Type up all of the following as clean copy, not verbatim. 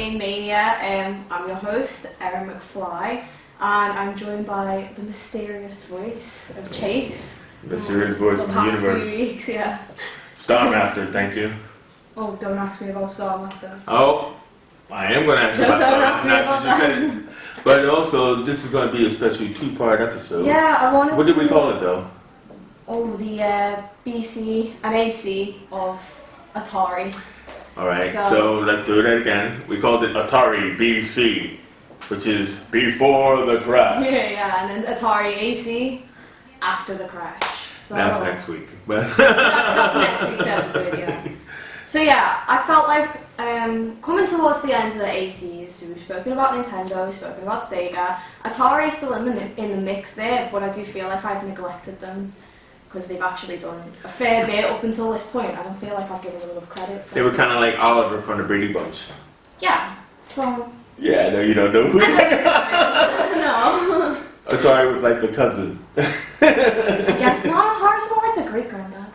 game Mania. I'm your host, McFly, and I'm joined by the mysterious voice of Chase. Mysterious voice from the universe. Few weeks, yeah. Starmaster, thank you. Oh, don't ask me about Starmaster. Oh, I am going to ask you about Don't ask me about that. But also, this is going to be a special two-part episode. Yeah, I wanted What to... did we call it, though? Oh, the BC and AC of Atari. Alright, so let's do that again. We called it Atari BC, which is before the crash. Yeah, and then Atari AC after the crash. So That's next week. But that's next week's episode, yeah. So yeah, I felt like coming towards the end of the 80s, we've spoken about Nintendo, we've spoken about Sega. Atari's still in the mix there, but I do feel like I've neglected them because they've actually done a fair bit up until this point. I don't feel like I've given them enough credit. So. they were kind of like Oliver from the Brady Bunch. Yeah. From... Yeah, no, you don't know who No. Atari was like the cousin. Yes, no, Atari's more like the great-granddad.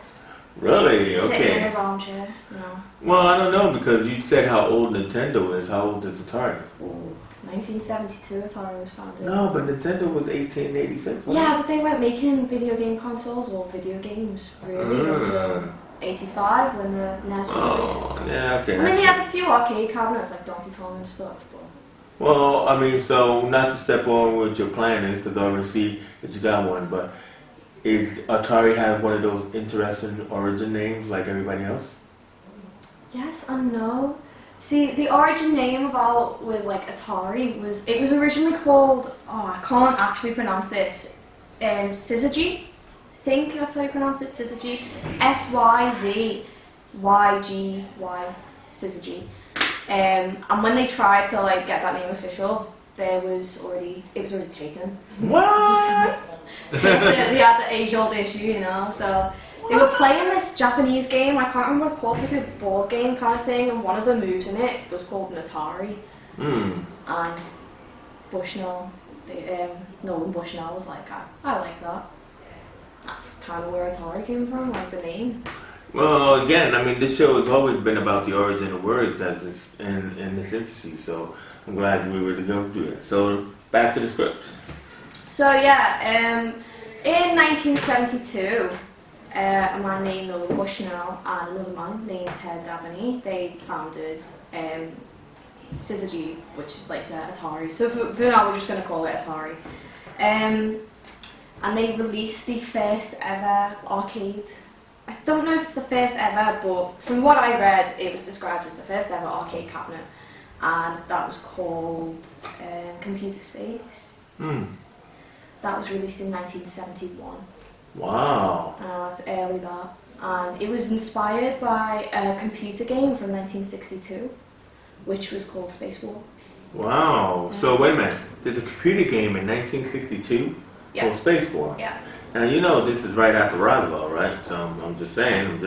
Really? Okay. Sitting in his armchair. No. Well, I don't know, because you said how old Nintendo is. How old is Atari? Ooh, 1972 Atari was founded. No, but Nintendo was 1886. Yeah, but they weren't making video game consoles or video games really until 85 when the NES was released. Yeah, okay. I mean, they had a few arcade cabinets like Donkey Kong and stuff, but... Well, I mean, so not to step on what your plan is, because I already see that you got one, but is Atari have one of those interesting origin names like everybody else? Yes and no. See, the origin name with like Atari was originally called, I can't actually pronounce this, Syzygy. I think that's how you pronounce it, Syzygy. Syzygy, Syzygy. And when they tried to like get that name official, it was already taken. What? they had the age-old issue, you know, so... They were playing this Japanese game, I can't remember what it's called, it's like a board game kind of thing, and one of the moves in it was called an Atari. And Bushnell, Nolan Bushnell was like, I like that. That's kind of where Atari came from, like the name. Well, again, I mean, this show has always been about the origin of words as it's in its infancy, so I'm glad we were to go through it. So, back to the script. So yeah, in 1972, a man named Nolan Bushnell and another man named Ted Dabney, they founded Syzygy, which is like Atari. So for now we're just going to call it Atari. And they released the first ever arcade. I don't know if it's the first ever, but from what I read, it was described as the first ever arcade cabinet. And that was called Computer Space. That was released in 1971. Wow. It's early that. And it was inspired by a computer game from 1962, which was called Space War. Wow. So wait a minute. There's a computer game in 1962 called Space War. Yeah. And you know this is right after Roswell, right? So I'm just saying.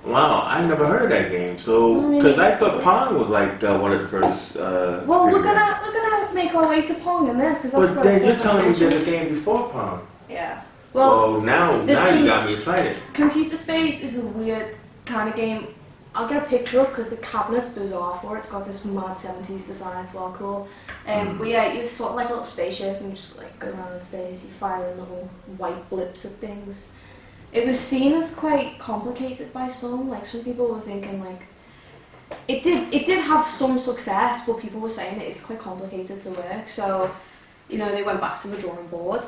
Wow, I never heard of that game. So because I thought Pong was like one of the first. Well, we're gonna make our way to Pong in this because that's. But then you're telling me there's a game before Pong. Yeah. Well, now you got me excited. Computer Space is a weird kind of game. I'll get a picture up because the cabinet's bizarre for it. It's got this mad 70s design. It's well cool. But yeah, you're sort of like a little spaceship and you just like go around in space. You fire in little white blips at things. It was seen as quite complicated by some. Like some people were thinking like it did have some success, but people were saying that it's quite complicated to work. So you know they went back to the drawing board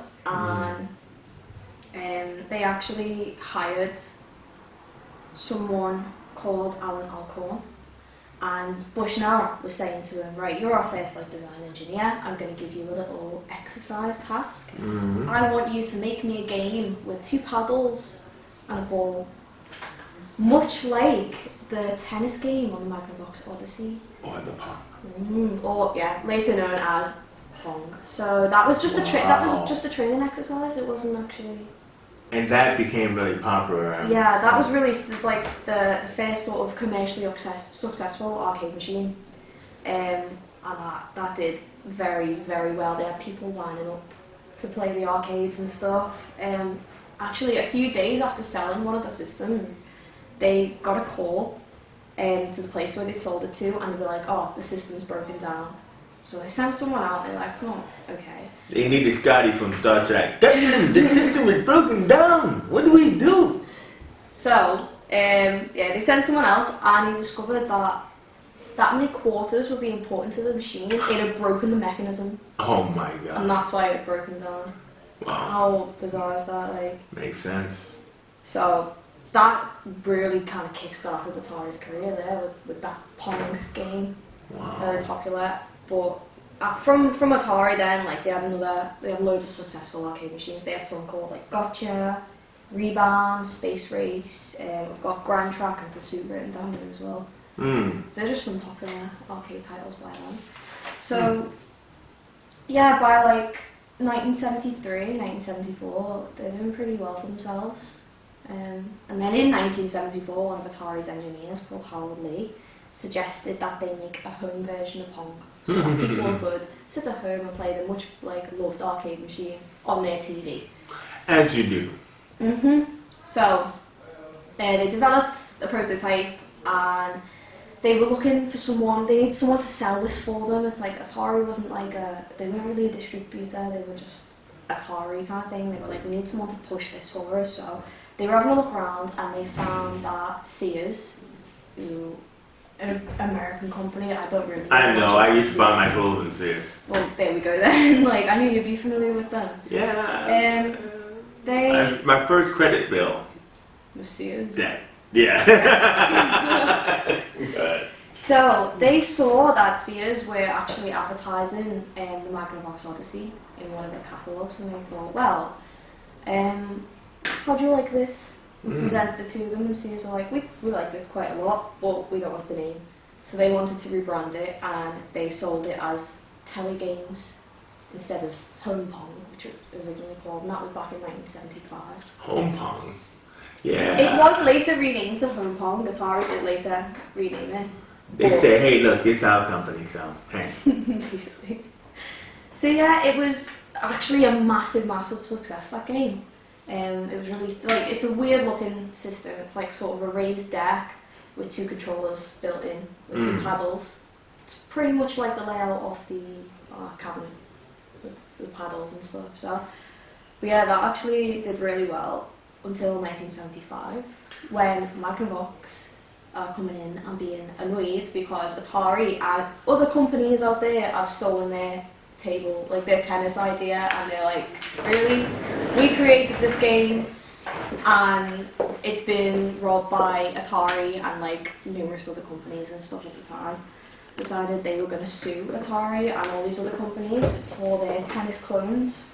and they actually hired someone called Alan Alcorn, and Bushnell was saying to him, right, you're our first like design engineer, I'm going to give you a little exercise task. I want you to make me a game with 2 paddles and a ball, much like the tennis game on the Magnavox Odyssey. Or the Pong. Or yeah, later known as Pong. So that was just a training exercise. It wasn't actually. And that became really popular. Yeah, that was released as like the first sort of commercially successful arcade machine, and that did very, very well. They had people lining up to play the arcades and stuff. Actually, a few days after selling one of the systems, they got a call to the place where they'd sold it to, and they were like, oh, the system's broken down. So they sent someone out, and they're like, it's not okay. They needed Scotty from Star Trek. Damn, the system is broken down. What do we do? So, they sent someone out, and he discovered that many quarters would be important to the machine. It had broken the mechanism. Oh my god. And that's why it had broken down. Wow. How bizarre is that? Like, makes sense. So, that really kind of kick-started Atari's career there with that Pong game. Wow. Very popular. But from Atari then, like, they had loads of successful arcade machines. They had some called like Gotcha, Rebound, Space Race. We've got Grand Track and Pursuit written down there as well. So they're just some popular arcade titles by then. So by like 1973, 1974, they're doing pretty well for themselves. And then in 1974, one of Atari's engineers called Howard Lee suggested that they make a home version of Pong. So that people could sit at home and play the much loved arcade machine on their TV. As you do. So they developed a prototype, and they were looking for someone. They need someone to sell this for them. It's like Atari wasn't they weren't really a distributor. They were just Atari kind of thing. They were like, we need someone to push this for us. So they were having a look around, and they found that Sears, who an American company. I don't really know. I know, I used to buy my clothes in Sears. Well, there we go then. Like, I knew you'd be familiar with them. Yeah. They... my first credit bill. Was Sears? Debt. Yeah. Good. So, they saw that Sears were actually advertising the Magnavox Odyssey in one of their catalogues, and they thought, well, how do you like this? We presented it to them, and Sears were like, we like this quite a lot, but we don't have the name. So they wanted to rebrand it, and they sold it as Telegames instead of Home Pong, which it was originally called, and that was back in 1975. Home Pong? Yeah. It was later renamed to Home Pong. Atari did later rename it. They said, hey, look, it's our company, so hey. Basically. So yeah, it was actually a massive, massive success, that game. It was released, like, it's a weird looking system. It's like sort of a raised deck with two controllers built in, with two paddles. It's pretty much like the layout of the cabinet with the paddles and stuff. So, but yeah, that actually did really well until 1975, when Magnavox are coming in and being annoyed because Atari and other companies out there have stolen their table, like their tennis idea, and they're like, really? We created this game and it's been robbed by Atari and like numerous other companies and stuff at the time. Decided they were going to sue Atari and all these other companies for their tennis clones.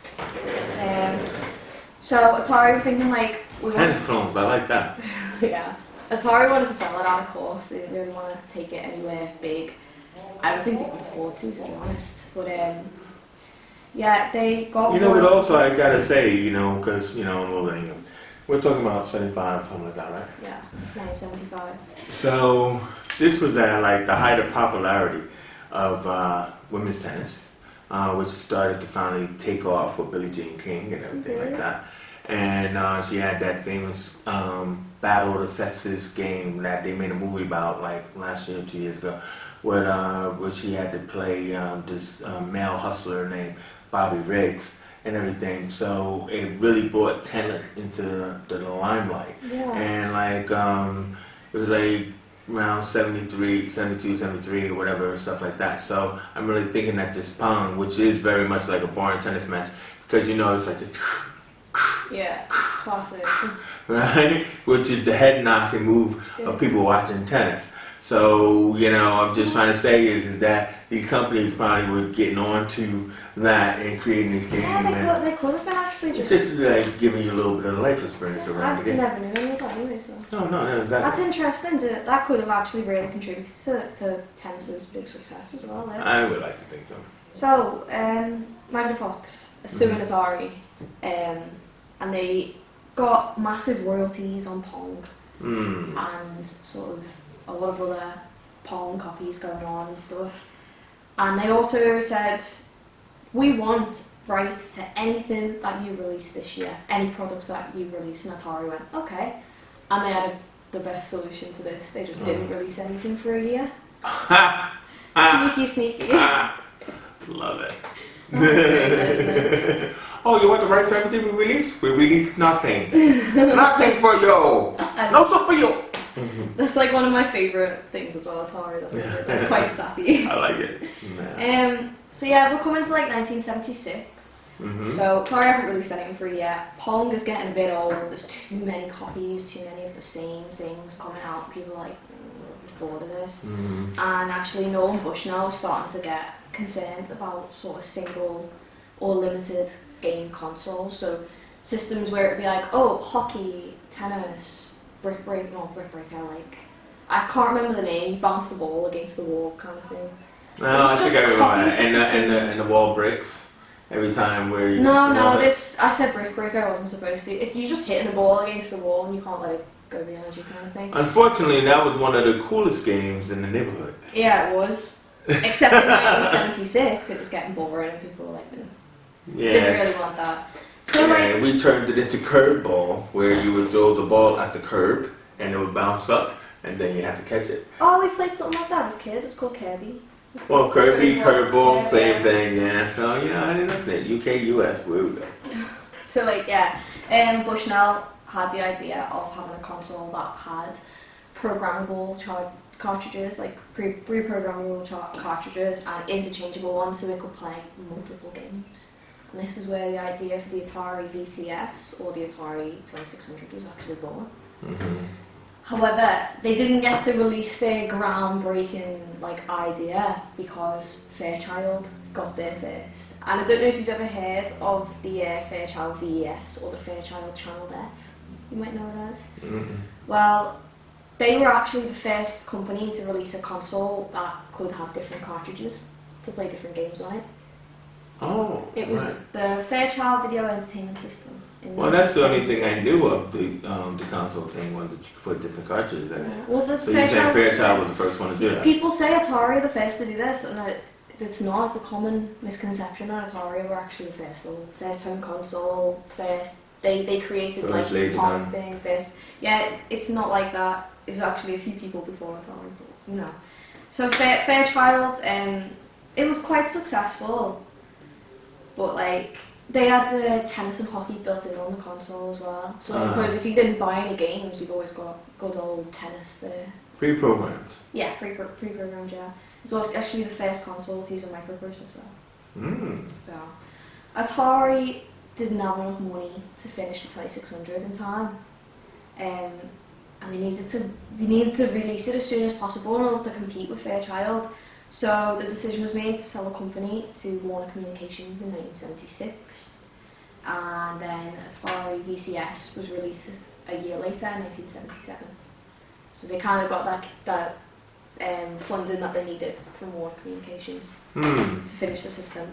So Atari were thinking like... Tennis clones, I like that. Yeah. Atari wanted to sell it out, of course. They didn't really want to take it anywhere big. I don't think they could afford to be honest. But yeah, they got... You know, but also I gotta say, you know, because, you know, we're talking about 75 or something like that, right? Yeah, 1975. So this was at like the height of popularity of women's tennis, which started to finally take off with Billie Jean King and everything like that. And she had that famous Battle of the Sexes game that they made a movie about like last year or 2 years ago, where she had to play this male hustler named Bobby Riggs and everything. So it really brought tennis into the limelight. Yeah. And like it was like around 72, 73 or whatever, stuff like that. So I'm really thinking that this Pong, which is very much like a boring tennis match, because you know it's like the classic. right? Which is the head knocking move of people watching tennis. So, you know, I'm just trying to say is that these companies probably were getting on to that and creating this game. Yeah, they could have been actually just... It's just like giving you a little bit of life experience around the game. I never knew any of that anyway, so... No, exactly. That's interesting. That could have actually really contributed to tennis's big success as well. There. I would like to think so. So, Magnavox are suing Atari, and they got massive royalties on Pong, and sort of a lot of other Pong copies going on and stuff. And they also said, we want rights to anything that you release this year, any products that you release. And Atari went, okay. And they had a the best solution to this. They just didn't release anything for a year. Sneaky. Love it. That's great, isn't it? Oh, you want the right type of thing we released? We released nothing. Nothing for you. No stuff for you. That's like one of my favourite things about Atari. That's quite sassy. I like it. Yeah. So yeah, we'll come into like 1976. So Atari haven't released anything for it yet. Pong is getting a bit old. There's too many copies, too many of the same things coming out. People are like bored of this. And actually, Nolan Bushnell is starting to get concerned about sort of single or limited game consoles. So systems where it'd be like, oh, hockey, tennis, brick breaker, like I can't remember the name. You bounce the ball against the wall, kind of thing. No, I think I remember that. And the wall breaks every time where you. I said brick breaker. I wasn't supposed to. You're just hitting the ball against the wall and you can't let it go behind you, kind of thing. Unfortunately, that was one of the coolest games in the neighborhood. Yeah, it was. Except in 1976, it was getting boring and people were like, didn't really want that. So we turned it into curb ball, where you would throw the ball at the curb and it would bounce up, and then you had to catch it. Oh, we played something like that as kids. It's called Kirby. Well, Kirby, curb ball, same thing, yeah. So I didn't know that. UK, US, where we go. So Bushnell had the idea of having a console that had programmable cartridges, like pre-programmable cartridges and interchangeable ones, so it could play multiple games. And this is where the idea for the Atari VCS or the Atari 2600 was actually born. However, they didn't get to release their groundbreaking idea because Fairchild got there first. And I don't know if you've ever heard of the Fairchild VES or the Fairchild Channel F. You might know it as. Well, they were actually the first company to release a console that could have different cartridges to play different games on it. Oh, it was the Fairchild Video Entertainment System. Well, that's the only thing I knew of the console thing, was that you could put different cartridges in it. Well, so you're saying Fairchild was the first one to do that? People say Atari are the first to do this, and it's not. It's a common misconception that Atari were actually the first home console, first. They created first the Pong thing first. Yeah, it's not like that. It was actually a few people before Atari, but So Fairchild, it was quite successful, but they had the tennis and hockey built in on the console as well. So I suppose if you didn't buy any games, you've always got good old tennis there. Pre-programmed? Yeah, pre-programmed, yeah. It was actually the first console to use a microprocessor. So Atari didn't have enough money to finish the 2600 in time. And they needed to release it as soon as possible in order to compete with Fairchild. So the decision was made to sell the company to Warner Communications in 1976, and then Atari VCS was released a year later in 1977. So they kind of got that funding that they needed from Warner Communications to finish the system.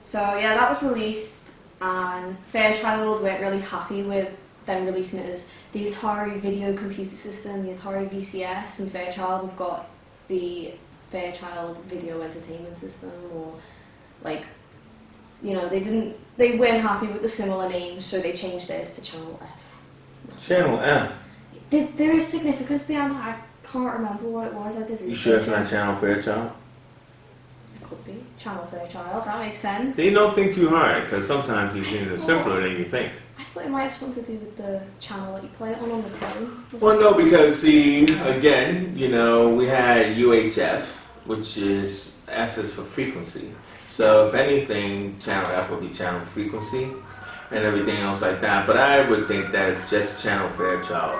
So yeah, that was released, and Fairchild weren't really happy with them releasing it as the Atari Video Computer System, the Atari VCS, and Fairchild have got the Fairchild Video Entertainment System, or they weren't happy with the similar names, so they changed theirs to Channel F. Channel F? There is significance behind that. I can't remember what it was. I did research. You sure it's not Channel Fairchild? It could be Channel Fairchild. That makes sense. You don't think too hard, because sometimes these things are simpler than you think. I thought it might have something to do with the channel that you play it on the telly. Well, no, because again, we had UHF, which is F is for frequency. So if anything, Channel F would be channel frequency and everything else like that. But I would think that it's just Channel Fairchild.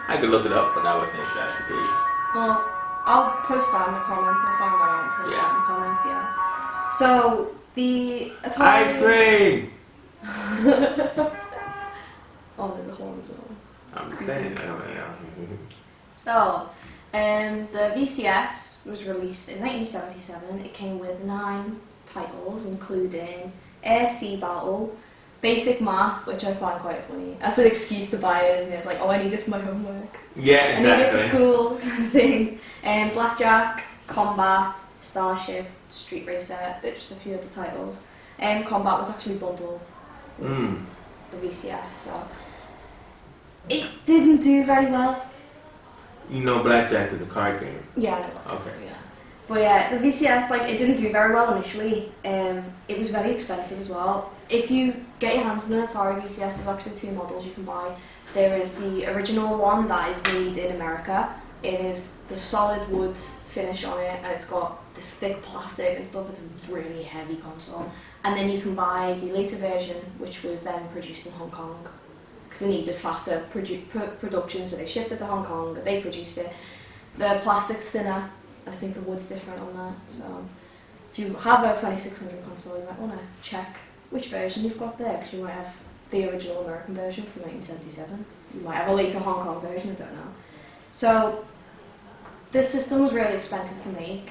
I could look it up, but I would think that's the case. Well, I'll post that in the comments. I'll find that out and post that in the comments, yeah. So, the Atari... Ice cream! Oh, there's a horn as well. I'm just saying, So, the VCS was released in 1977. It came with 9 titles, including Air Sea Battle, Basic Math, which I find quite funny. That's an excuse to buy it, isn't it? It's like, oh, I need it for my homework. Yeah, exactly. I need it for school, kind of thing. Blackjack, Combat, Starship, Street Racer, just a few of the titles. Combat was actually bundled with the VCS, so it didn't do very well. You know, blackjack is a card game. Yeah, I know that. Okay. Yeah. But yeah, the VCS, like, it didn't do very well initially. It was very expensive as well. If you get your hands on an Atari VCS, there's actually 2 models you can buy. There is the original one that is made in America. It is the solid wood finish on it, and it's got this thick plastic and stuff. It's a really heavy console. And then you can buy the later version, which was then produced in Hong Kong, because they needed faster production, so they shipped it to Hong Kong, they produced it. The plastic's thinner, I think the wood's different on that, so if you have a 2600 console, you might want to check which version you've got there, because you might have the original American version from 1977, you might have a later Hong Kong version, I don't know. So this system was really expensive to make,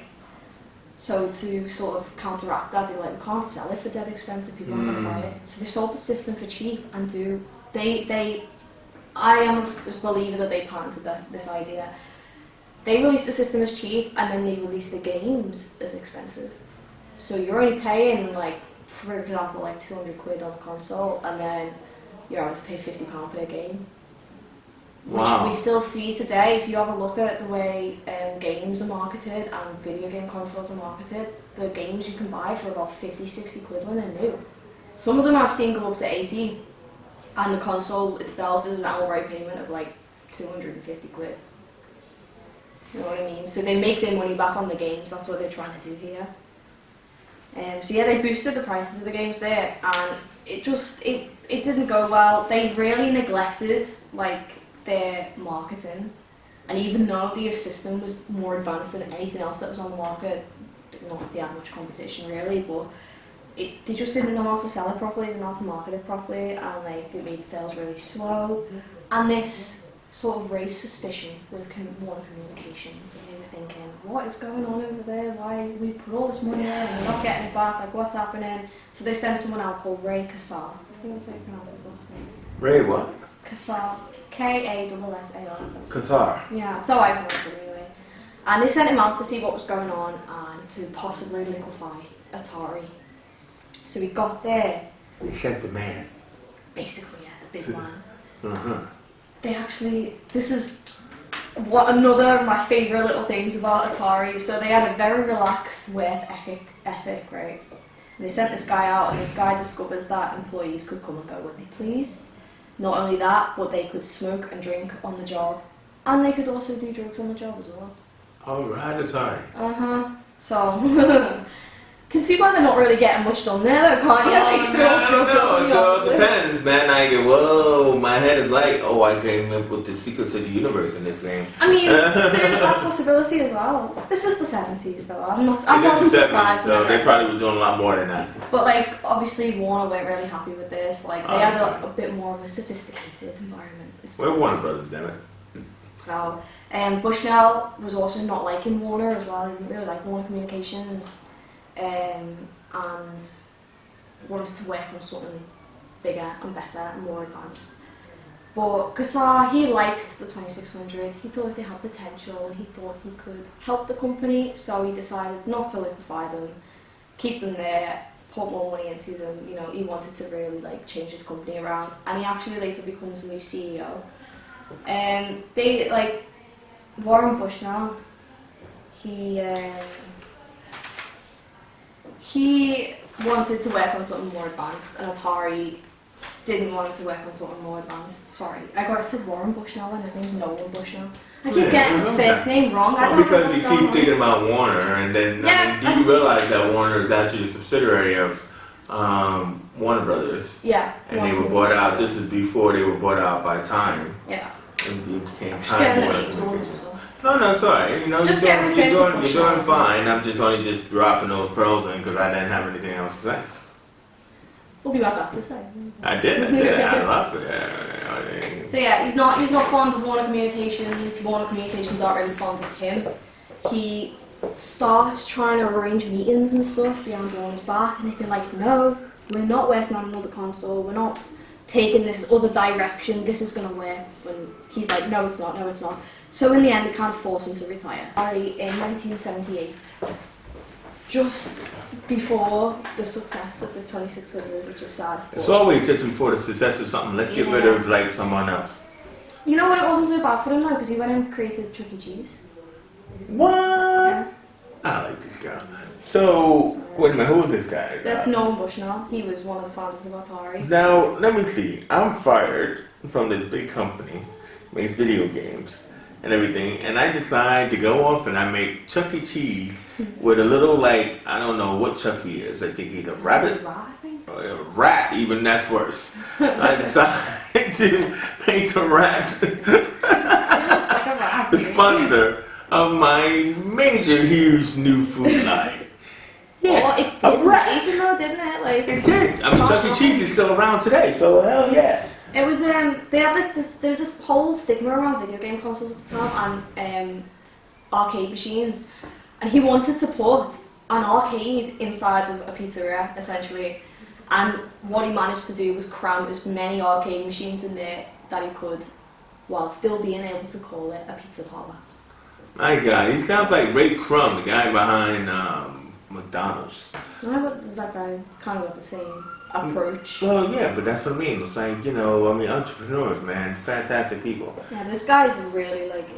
so to sort of counteract that, they were like, we can't sell it for dead expensive, people aren't going to buy it. So they sold the system for cheap, and I am a believer that they patented this idea. They released the system as cheap, and then they released the games as expensive. So you're only paying, like, for example, like 200 quid on a console, and then you're having to pay £50 per game. Wow. Which we still see today. If you have a look at the way games are marketed and video game consoles are marketed, the games you can buy for about 50, 60 quid when they're new. Some of them I've seen go up to 80, and the console itself is an outright payment of like 250 quid. You know what I mean? So they make their money back on the games, that's what they're trying to do here. So yeah, they boosted the prices of the games there, and it didn't go well. They really neglected, like, their marketing, and even though the system was more advanced than anything else that was on the market, not that they had much competition really, but they just didn't know how to sell it properly, they didn't know how to market it properly, and like it made sales really slow. And this sort of raised suspicion with Warner Communications, and they were thinking, what is going on over there? Why we put all this money in and we're not getting it back? Like, what's happening? So they sent someone out called Ray Kassar. I think that's how you pronounce his last name. Ray what? Kassar. Kassar. Kassar. Yeah, that's how I pronounce it anyway. And they sent him out to see what was going on and to possibly liquefy Atari. So he got there. They sent the man. Basically, yeah, the big man. Uh-huh. They actually, this is another of my favourite little things about Atari. So they had a very relaxed work ethic, right? And they sent this guy out, and this guy discovers that employees could come and go when they pleased. Not only that, but they could smoke and drink on the job, and they could also do drugs on the job as well. Alright, Atari. So, can see why they're not really getting much done there, though, can't you? Like, they're all drugged up. No, it depends, man. I get, whoa, my head is like, oh, I came up with the secrets of the universe in this game. I mean, there's that possibility as well. This is the 70s, though. I wasn't surprised. So they probably were doing a lot more than that. But, like, obviously Warner weren't really happy with this. Like, they had a bit more of a sophisticated environment. We're Warner Brothers, damn it. So, Bushnell was also not liking Warner as well. He didn't really like Warner Communications. And wanted to work on something bigger and better and more advanced. But Kassar, he liked the 2600, he thought it had potential, he thought he could help the company, so he decided not to liquefy them, keep them there, put more money into them. You know, he wanted to really like change his company around, and he actually later becomes the new CEO. They, like, Warren Bushnell, he wanted to work on something more advanced, and Atari didn't want to work on something more advanced. Sorry, I said Warren Bushnell, and his name's Nolan Bushnell. I keep getting his first name wrong. I don't know because you keep thinking about Warner, and then do you realize that Warner is actually a subsidiary of Warner Brothers? Yeah. And they were bought out. This is before they were bought out by Time. Yeah. And it became Just Time getting the Warner names Communications. No, it's alright. You know, just you're doing fine. I'm just only just dropping those pearls in because I didn't have anything else to say. Well, you had that to say. I did. I love it. So yeah, he's not fond of Warner Communications. Warner Communications aren't really fond of him. He starts trying to arrange meetings and stuff behind Warner's back, and they'd be like, no, we're not working on another console. We're not taking this other direction. This is going to work. And he's like, no, it's not. No, it's not. So in the end, they can't force him to retire. In 1978, just before the success of the 2600, which is sad. It's always just before the success of something. Let's get rid of like someone else. You know what? It wasn't so bad for him though, because he went and created Chuck E. Cheese. What? Yeah. I like this guy. So, wait a minute, who was this guy? That's Nolan Bushnell. He was one of the founders of Atari. Now, let me see. I'm fired from this big company, makes video games and everything, and I decide to go off and I make Chuck E. Cheese with a little, like, I don't know what Chuck E. is. I think he's a rabbit. Or a rat, even that's worse. I decided to make the rat the sponsor of my major, huge new food line. Yeah, it did amazing though, didn't it? Like, it did. I mean, Chuck E. Cheese is still around today, so hell yeah. It was they had like this. There was this whole stigma around video game consoles at the time and arcade machines, and he wanted to put an arcade inside of a pizzeria essentially. And what he managed to do was cram as many arcade machines in there that he could, while still being able to call it a pizza parlor. My God, he sounds like Ray Crumb, the guy behind McDonald's. No, but does that guy kind of got the same approach? Well, yeah, but that's what I mean. It's like, you know, I mean, entrepreneurs, man, fantastic people. Yeah, this guy's really like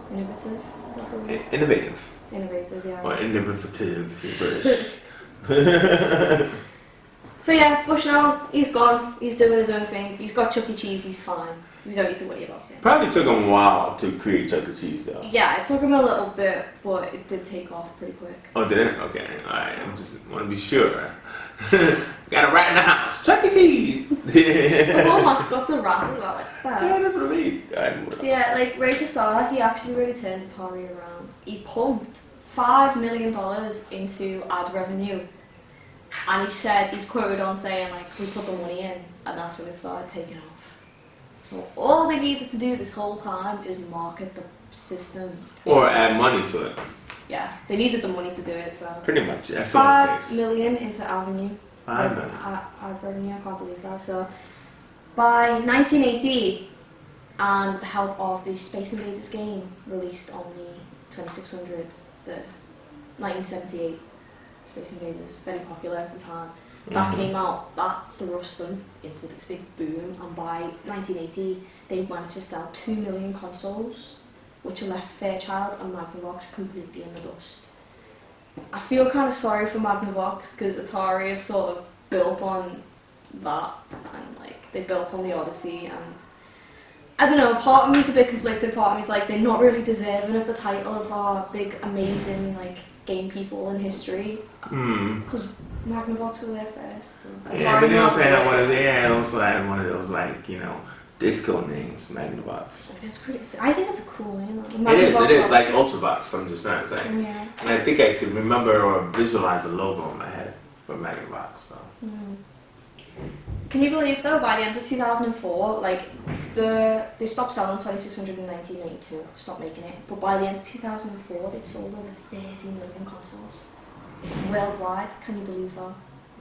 innovative. Innovative. Innovative, yeah. Or innovative, British. So yeah, Bushnell, he's gone. He's doing his own thing. He's got Chuck E. Cheese. He's fine. You don't need to worry about it. Probably took him a while to create Chuck E. Cheese, though. Yeah, it took him a little bit, but it did take off pretty quick. Oh, did it? Okay, alright. I just want to be sure. Got a rat in the house. Chuck E. Cheese. The whole mascot's a rat as well, like that. Yeah, that's what I mean. Yeah, like Ray Casar, he actually really turned Atari around. He pumped $5 million into ad revenue. And he said, he's quoted on saying, like, we put the money in, and that's when it started taking off. So all they needed to do this whole time is market the system. Or add money to it. Yeah, they needed the money to do it, so. Pretty much, that's all it takes. $5 million into avenue. 5 million. Ad revenue, I can't believe that. So by 1980, and the help of the Space Invaders game released on the 2600s, the 1978 Space Invaders, very popular at the time. That came out, that thrust them into this big boom, and by 1980 they managed to sell 2 million consoles, which left Fairchild and Magnavox completely in the dust. I feel kind of sorry for Magnavox because Atari have sort of built on that, and like they built on the Odyssey, and I don't know, part of me's a bit conflicted, part of me's like they're not really deserving of the title of our big amazing like game people in history, because Magnavox were there first. Yeah, but they also had one of those like, you know, disco names, Magnavox. That's pretty. I think that's a cool name. It is like Ultravox. I'm just trying to say. Yeah. And I think I could remember or visualize the logo in my head for Magnavox. So. Can you believe though, by the end of 2004, like they stopped selling 2600 in 1992, stopped making it. But by the end of 2004, they'd sold over 30 million consoles worldwide. Can you believe that?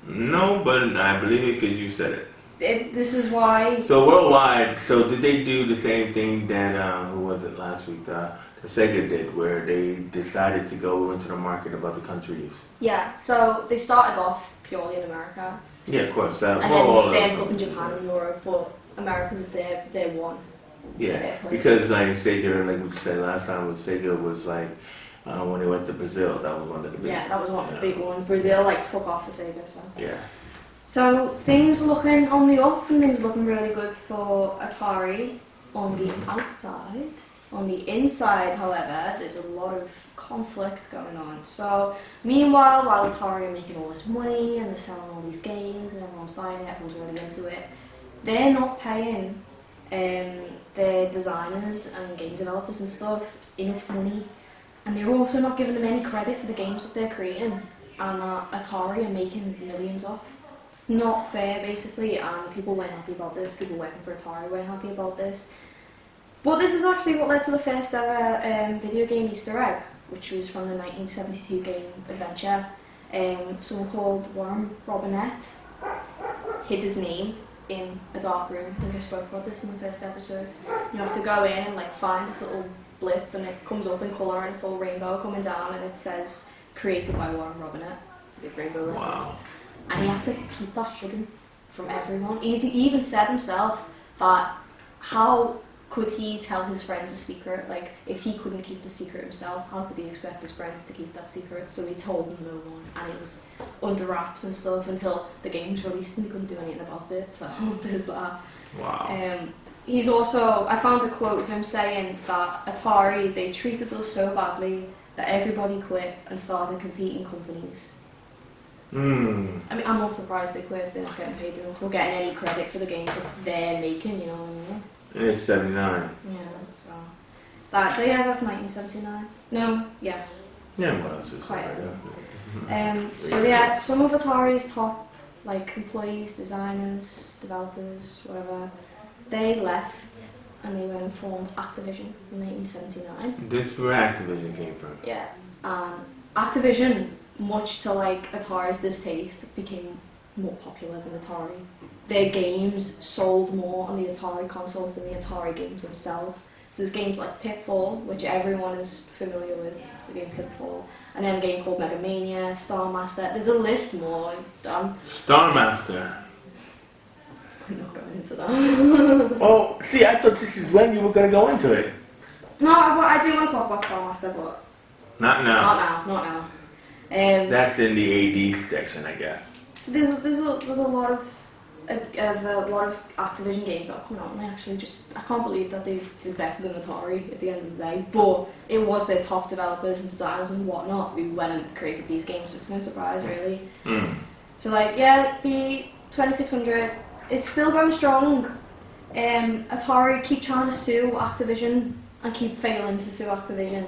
No, but I believe it because you said it. This is why. So worldwide, so did they do the same thing that, who was it last week, the Sega did, where they decided to go into the market of other countries? Yeah, so they started off purely in America. Yeah, of course. And then they ended up in Japan and Europe, but America was their one. Yeah, because like Sega, like we said last time, with Sega was like, when they went to Brazil, that was one of the big. Yeah, that was one of the big ones. Brazil like took off for Sega, so. Yeah. So things looking on the up, and things looking really good for Atari on the outside. On the inside, however, there's a lot of conflict going on. So meanwhile, while Atari are making all this money and they're selling all these games and everyone's buying it, everyone's really into it, they're not paying their designers and game developers and stuff enough money, and they're also not giving them any credit for the games that they're creating, and Atari are making millions off. It's not fair, basically, and people weren't happy about this. People working for Atari weren't happy about this. But this is actually what led to the first ever video game Easter egg, which was from the 1972 game Adventure. Someone called Warren Robinette hid his name in a dark room. I think I spoke about this in the first episode. You have to go in and like find this little blip, and it comes up in colour and it's all rainbow coming down, and it says created by Warren Robinette with rainbow letters. Wow. And he had to keep that hidden from everyone. He even said himself that how could he tell his friends a secret? Like, if he couldn't keep the secret himself, how could he expect his friends to keep that secret? So he told them no one, and it was under wraps and stuff until the game was released, and he couldn't do anything about it. So there's that. Wow. He's also, I found a quote of him saying that Atari, they treated us so badly that everybody quit and started competing companies. I mean, I'm not surprised they quit if they're not getting paid enough or getting any credit for the games that they're making, you know what I mean? And it's 79. Yeah, so that's 1979. No, yeah. Yeah, what else is Quite there? So yeah, some of Atari's top like employees, designers, developers, whatever, they left and they went and formed Activision in 1979. This is where Activision came from. Yeah, Activision, much to like Atari's distaste, became more popular than Atari. Their games sold more on the Atari consoles than the Atari games themselves. So there's games like Pitfall, which everyone is familiar with, the game Pitfall, and then a game called Mega Mania, Star Master. There's a list more. Star Master. I'm not going into that. Oh, see, I thought this is when you were going to go into it. No, I do want to talk about Star Master, but Not now. not now. That's in the AD section, I guess. So there's a lot of Activision games that are coming out, and I can't believe that they did better than Atari at the end of the day. But it was their top developers and designers and whatnot who went and created these games, so it's no surprise really. So like, yeah, the 2600, it's still going strong. Atari keep trying to sue Activision and keep failing to sue Activision,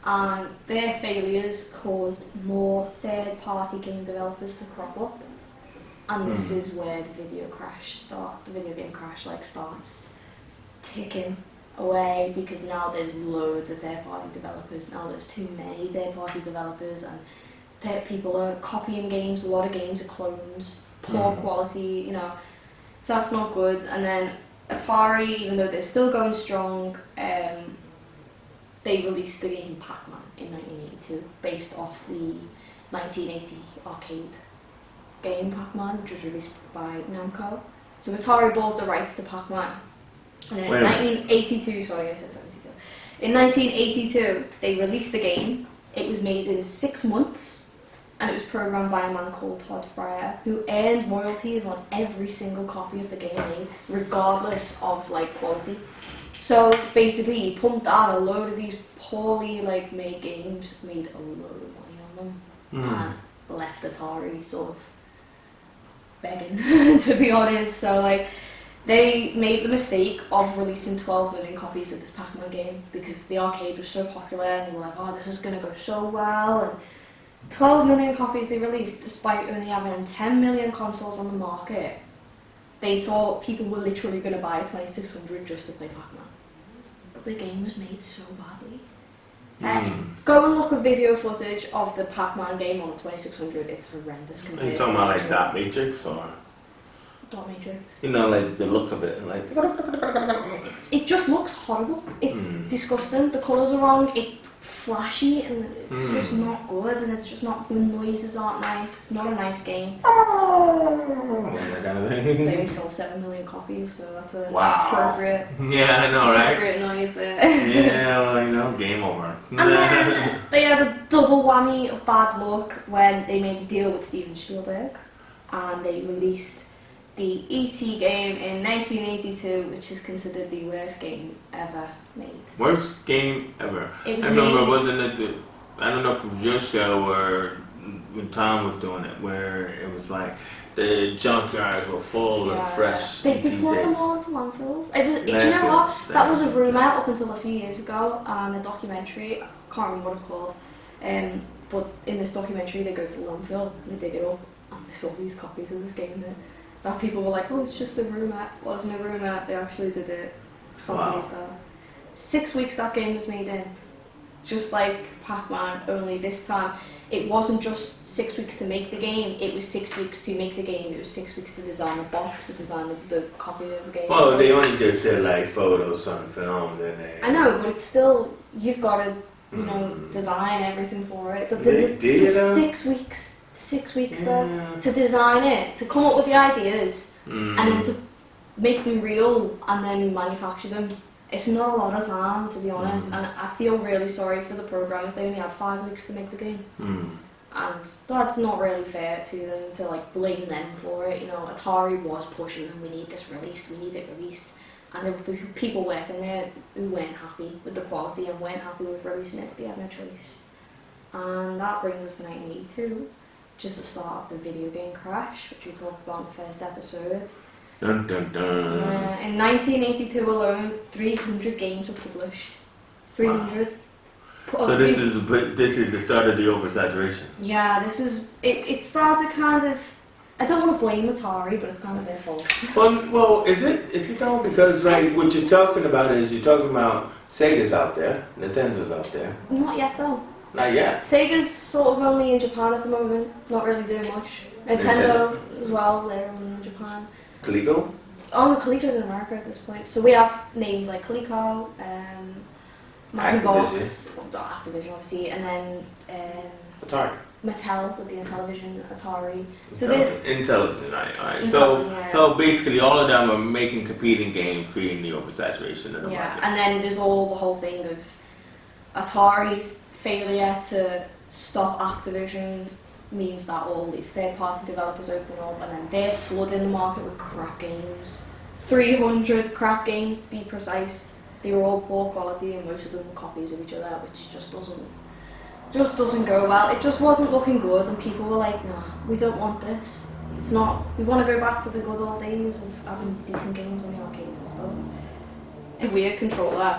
and their failures caused more third-party game developers to crop up. And this is where the video game crash starts ticking away, because now there's loads of third-party developers. Now there's too many third-party developers, and people are copying games. A lot of games are clones, poor quality, you know. So that's not good. And then Atari, even though they're still going strong, they released the game Pac-Man in 1982, based off the 1980 arcade game Pac-Man, which was released by Namco. So Atari bought the rights to Pac-Man. And then in 1982, sorry, I said 72. In 1982, they released the game. It was made in 6 months, and it was programmed by a man called Todd Fryer, who earned royalties on every single copy of the game made, regardless of like quality. So basically, he pumped out a load of these poorly made games, made a load of money on them, and left Atari sort of begging, to be honest. So they made the mistake of releasing 12 million copies of this Pac-Man game because the arcade was so popular, and they were like, oh, this is going to go so well. And 12 million copies they released, despite only having 10 million consoles on the market. They thought people were literally going to buy a 2600 just to play Pac-Man. But the game was made so badly. Go and look at video footage of the Pac-Man game on the 2600. It's horrendous. Are you talking about like Dot Matrix or? Dot Matrix. You know, like the look of it, like. It just looks horrible. It's disgusting. The colours are wrong. It's flashy, and it's just not good. And it's just not. The noises aren't nice. It's not a nice game. They only sold 7 million copies, so that's a appropriate. Yeah, I know, right? Appropriate noise there. Yeah, well, you know, game over. And then they had a double whammy of bad luck when they made a deal with Steven Spielberg, and they released the E.T. game in 1982, which is considered the worst game ever made. Worst game ever. It was I remember, wasn't it? I don't know if it was your show or when Tom was doing it, where it was like the junkyards were full of fresh They E.T. poured them tapes. all into landfills. Do you know what? That was a rumour up until a few years ago. A documentary, I can't remember what it's called. But in this documentary, they go to the landfill, and they dig it up, and there's all these copies of this game there. That people were like, oh, it's just a rumour. It wasn't a rumour, they actually did it. Wow. 6 weeks that game was made in. Just like Pac-Man, only this time it wasn't just 6 weeks to make the game, it was 6 weeks to make the game, it was 6 weeks to design the box, to design the copy of the game. Well, they only just did like photos on film, didn't they? I know, but it's still, you've got to, you know, design everything for it. There's 6 weeks. 6 weeks to design it, to come up with the ideas, and then to make them real and then manufacture them. It's not a lot of time, to be honest, and I feel really sorry for the programmers. They only had 5 weeks to make the game. And that's not really fair to them, to like blame them for it. You know, Atari was pushing them, we need this released, we need it released. And there were people working there who weren't happy with the quality and weren't happy with releasing it, but they had no choice. And that brings us to 1982, which is the start of the video game crash, which we talked about in the first episode. Dun, dun, dun. In 1982 alone, 300 games were published. 300. Wow. So this is the start of the oversaturation. Yeah, this is it started kind of. I don't want to blame Atari, but it's kind of their fault. Well, is it though? Because like what you're talking about is you're talking about Sega's out there, Nintendo's out there. Not yet though. Not yet. Sega's sort of only in Japan at the moment, not really doing much. Nintendo as well, they're only in Japan. Coleco? Oh, Coleco's in America at this point. So we have names like Coleco, Activision. Activision obviously, and then Atari. Mattel with the Intellivision, Atari. So Intellivision, right. Yeah. So basically all of them are making competing games, creating the oversaturation of the market. And then there's the whole thing of Atari's failure to stop Activision means that all these third-party developers open up and then they're flooding the market with crap games. 300 crap games to be precise. They were all poor quality and most of them were copies of each other, which just doesn't go well. It just wasn't looking good and people were like, nah, we don't want this. It's not, we want to go back to the good old days of having decent games on the arcades and stuff. A weird controller.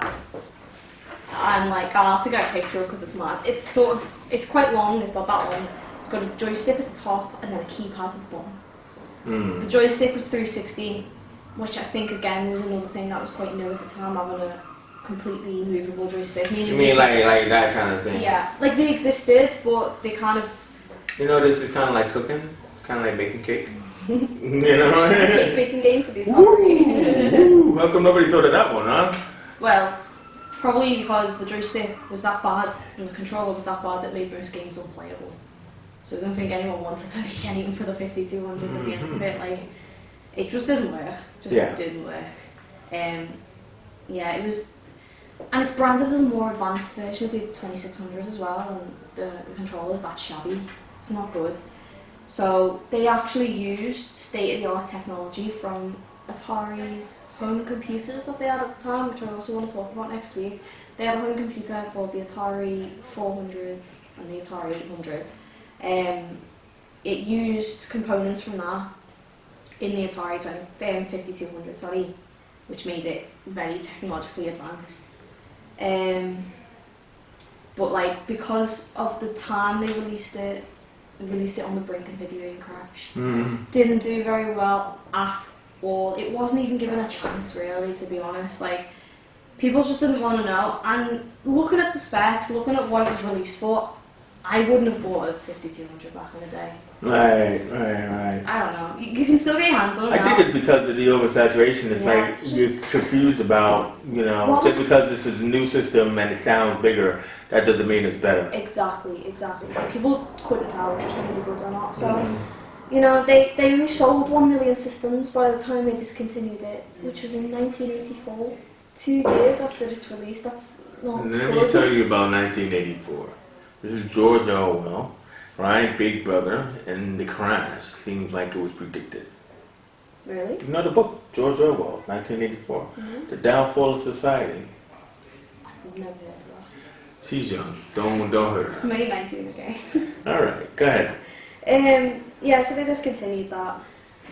And like, I'll have to get a picture because it's mad. It's quite long, it's about that long. It's got a joystick at the top and then a keypad at the bottom. The joystick was 360, which I think again was another thing that was quite new at the time, having a completely movable joystick. You mean like that kind of thing? Yeah, like they existed, but they kind of... You know, this is kind of like cooking. It's kind of like making cake. You know? Cake making game for the Atari. How come nobody thought of that one, huh? Well, probably because the joystick was that bad and the controller was that bad that made most games unplayable. So I don't think anyone wanted to make anything for the 5200 at the end of it. Like, it just didn't work. Didn't work. Yeah, it was... And it's branded as a more advanced version of the 2600 as well, and the controller's that shabby. It's not good. So they actually used state-of-the-art technology from Atari's home computers that they had at the time, which I also want to talk about next week. They had a home computer called the Atari 400 and the Atari 800. It used components from that in the Atari 5200, which made it very technologically advanced. But like, because of the time they released it on the brink of the video game crash. Didn't do very well at all. It wasn't even given a chance, really, to be honest. Like, people just didn't want to know. And looking at the specs, looking at what it was released for, I wouldn't have bought a 5200 back in the day. Right. I don't know. You can still get your hands on it. I think it's because of the oversaturation. It's like you're confused about, just because this is a new system and it sounds bigger, that doesn't mean it's better. Exactly. People couldn't tell if it was going to be good or not. So, they only sold 1 million systems by the time they discontinued it, which was in 1984. 2 years after its release. That's not good. Let me tell you about 1984. This is George Orwell, right? Big Brother, and the crash seems like it was predicted. Really? The book, George Orwell, 1984. The Downfall of Society. I've never heard of that. She's young. Don't hurt her. I'm only 19, okay. Alright, go ahead. So they discontinued that.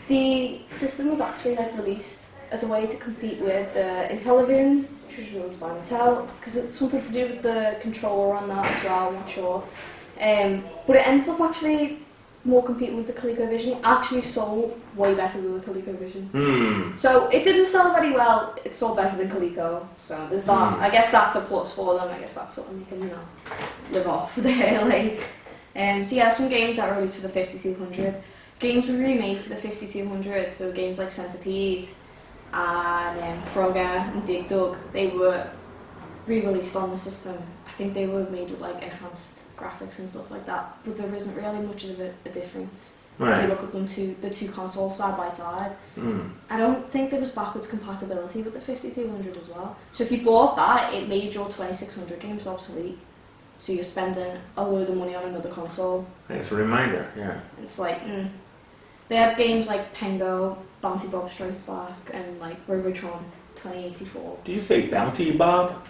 The system was actually released as a way to compete with Intellivision, which was released by Mattel, because it's something to do with the controller on that as well, I'm not sure. But it ends up actually more competing with the ColecoVision. It actually sold way better than the ColecoVision. So it didn't sell very well, it sold better than Coleco. So there's that. I guess that's a plus for them. I guess that's something you can, live off there. Some games that were released for the 5200. Games were remade for the 5200, so games like Centipede and Frogger and Dig Dug, they were re-released on the system. I think they were made with enhanced graphics and stuff like that, but there isn't really much of a difference. Right. If you look at the two consoles side by side. I don't think there was backwards compatibility with the 5200 as well. So if you bought that, it made your 2600 games obsolete. So you're spending a load of money on another console. It's a reminder, yeah. It's like, They had games like Pengo, Bounty Bob Strikes Back, and like Robotron 2084. Do you say Bounty Bob?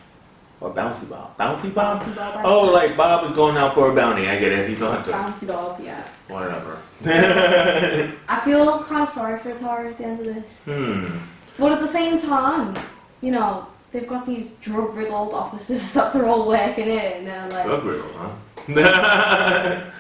Or Bouncy Bob? Bounty Bob? Bounty Bob, Oh, like Bob is going out for a bounty. I get it. He's a hunter. Bounty Bob, yeah. Whatever. I feel kind of sorry for Atari at the end of this. But at the same time, you know, they've got these drug-riddled offices that they're all working in. And like, Drug-riddled, huh?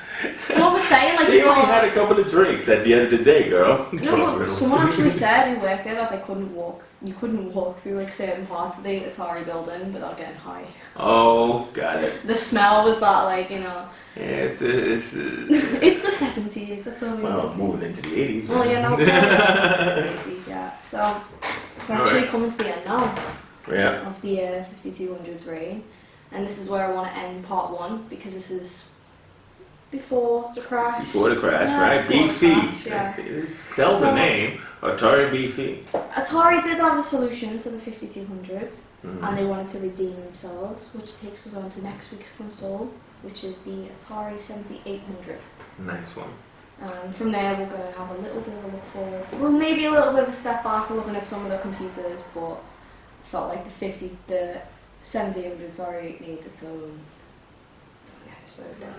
Someone was saying like they only had a couple of drinks at the end of the day, girl. No, someone actually said who worked there that they couldn't walk. You couldn't walk through like certain parts of the Atari building without getting high. Oh, got it. The smell was that like, you know. Yeah, it's it's the 70s. That's all. Well, moving into the 80s. Well, yeah, now the 80s, yeah. So we're actually coming to the end now. Yeah. Of the 5200s reign, and this is where I want to end part 1 because this is before the crash. Before the crash, yeah, right? BC. Crash, yeah. Tell the name, Atari BC. Atari did have a solution to the 5200s, and they wanted to redeem themselves, which takes us on to next week's console, which is the Atari 7800. Nice one. From there, we're going to have a little bit of a look forward. Well, maybe a little bit of a step back, looking at some of the computers, but I felt like the 7800, sorry, needed its own episode. Yeah.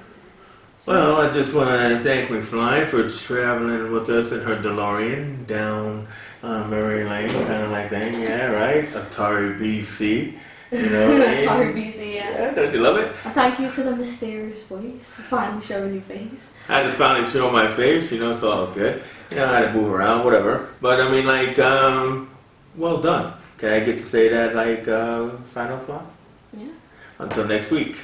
So, well, I just want to thank McFly for traveling with us in her DeLorean down memory lane, kind of like that. Yeah, right? Atari BC. You know what I mean? Atari BC, yeah. Don't you love it? And thank you to the mysterious voice for finally showing your face. I had to finally show my face, you know, it's all good. You know, I had to move around, whatever. But I mean, like, well done. Can I get to say that, like, sign off line? Yeah. Until next week.